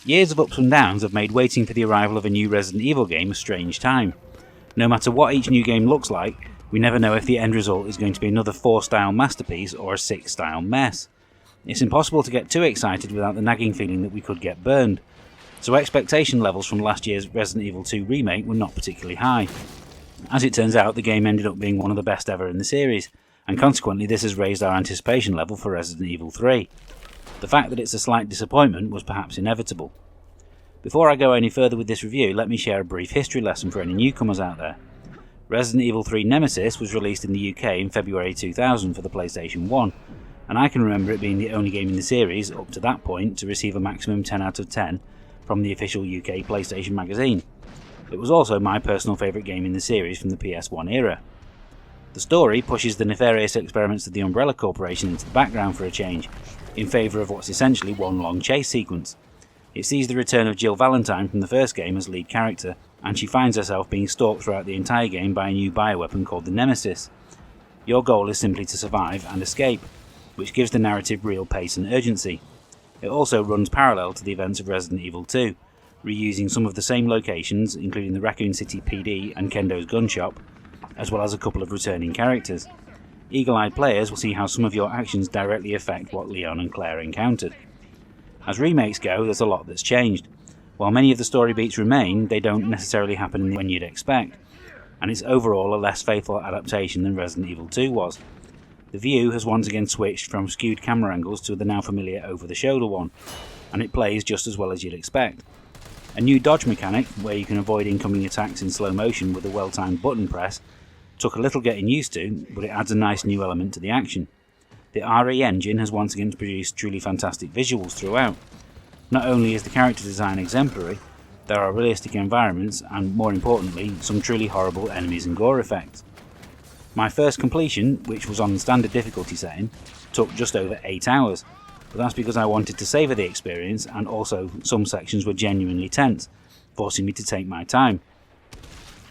Years of ups and downs have made waiting for the arrival of a new Resident Evil game a strange time. No matter what each new game looks like, we never know if the end result is going to be another 4-style masterpiece or a 6-style mess. It's impossible to get too excited without the nagging feeling that we could get burned, so expectation levels from last year's Resident Evil 2 remake were not particularly high. As it turns out, the game ended up being one of the best ever in the series, and consequently this has raised our anticipation level for Resident Evil 3. The fact that it's a slight disappointment was perhaps inevitable. Before I go any further with this review, let me share a brief history lesson for any newcomers out there. Resident Evil 3 Nemesis was released in the UK in February 2000 for the PlayStation 1, and I can remember it being the only game in the series, up to that point, to receive a maximum 10 out of 10 from the official UK PlayStation magazine. It was also my personal favourite game in the series from the PS1 era. The story pushes the nefarious experiments of the Umbrella Corporation into the background for a change, in favour of what's essentially one long chase sequence. It sees the return of Jill Valentine from the first game as lead character, and she finds herself being stalked throughout the entire game by a new bioweapon called the Nemesis. Your goal is simply to survive and escape, which gives the narrative real pace and urgency. It also runs parallel to the events of Resident Evil 2, reusing some of the same locations, including the Raccoon City PD and Kendo's gun shop, as well as a couple of returning characters. Eagle-eyed players will see how some of your actions directly affect what Leon and Claire encountered. As remakes go, there's a lot that's changed. While many of the story beats remain, they don't necessarily happen when you'd expect, and it's overall a less faithful adaptation than Resident Evil 2 was. The view has once again switched from skewed camera angles to the now familiar over-the-shoulder one, and it plays just as well as you'd expect. A new dodge mechanic, where you can avoid incoming attacks in slow motion with a well-timed button press, took a little getting used to, but it adds a nice new element to the action. The RE engine has once again produced truly fantastic visuals throughout. Not only is the character design exemplary, there are realistic environments and, more importantly, some truly horrible enemies and gore effects. My first completion, which was on the standard difficulty setting, took just over 8 hours, but that's because I wanted to savour the experience, and also some sections were genuinely tense, forcing me to take my time.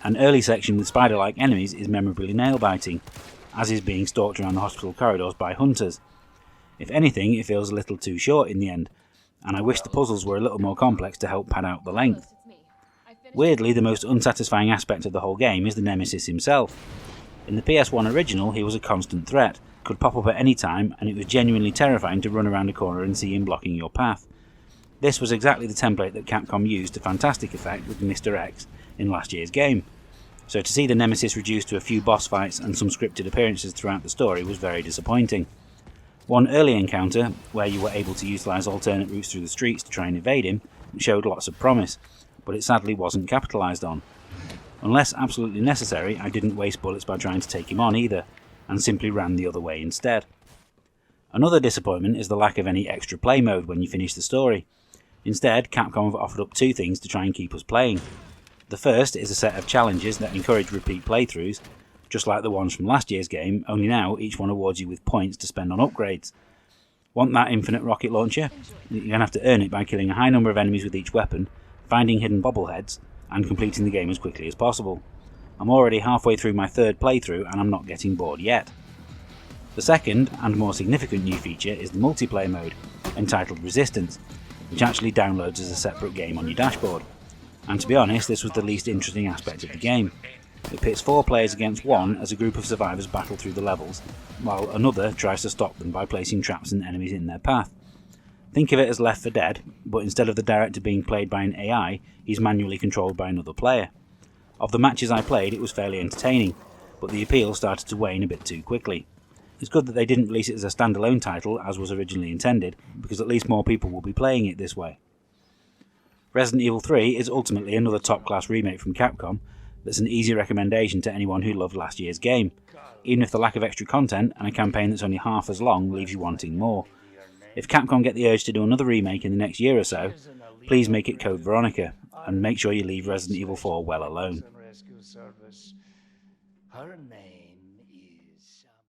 An early section with spider-like enemies is memorably nail-biting, as is being stalked around the hospital corridors by hunters. If anything, it feels a little too short in the end, and I wish the puzzles were a little more complex to help pad out the length. Weirdly, the most unsatisfying aspect of the whole game is the Nemesis himself. In the PS1 original, he was a constant threat, could pop up at any time, and it was genuinely terrifying to run around a corner and see him blocking your path. This was exactly the template that Capcom used to fantastic effect with Mr. X in last year's game, so to see the Nemesis reduced to a few boss fights and some scripted appearances throughout the story was very disappointing. One early encounter, where you were able to utilise alternate routes through the streets to try and evade him, showed lots of promise, but it sadly wasn't capitalised on. Unless absolutely necessary, I didn't waste bullets by trying to take him on either, and simply ran the other way instead. Another disappointment is the lack of any extra play mode when you finish the story. Instead, Capcom have offered up 2 things to try and keep us playing. The first is a set of challenges that encourage repeat playthroughs, just like the ones from last year's game, only now each one awards you with points to spend on upgrades. Want that infinite rocket launcher? You're going to have to earn it by killing a high number of enemies with each weapon, finding hidden bobbleheads, and completing the game as quickly as possible. I'm already halfway through my 3rd playthrough and I'm not getting bored yet. The second, and more significant new feature is the multiplayer mode, entitled Resistance, which actually downloads as a separate game on your dashboard. And to be honest, this was the least interesting aspect of the game. It pits 4 players against 1 as a group of survivors battle through the levels, while another tries to stop them by placing traps and enemies in their path. Think of it as Left 4 Dead, but instead of the director being played by an AI, he's manually controlled by another player. Of the matches I played, it was fairly entertaining, but the appeal started to wane a bit too quickly. It's good that they didn't release it as a standalone title, as was originally intended, because at least more people will be playing it this way. Resident Evil 3 is ultimately another top-class remake from Capcom that's an easy recommendation to anyone who loved last year's game, even if the lack of extra content and a campaign that's only half as long leaves you wanting more. If Capcom get the urge to do another remake in the next year or so, please make it Code Veronica, and make sure you leave Resident Evil 4 well alone. Her name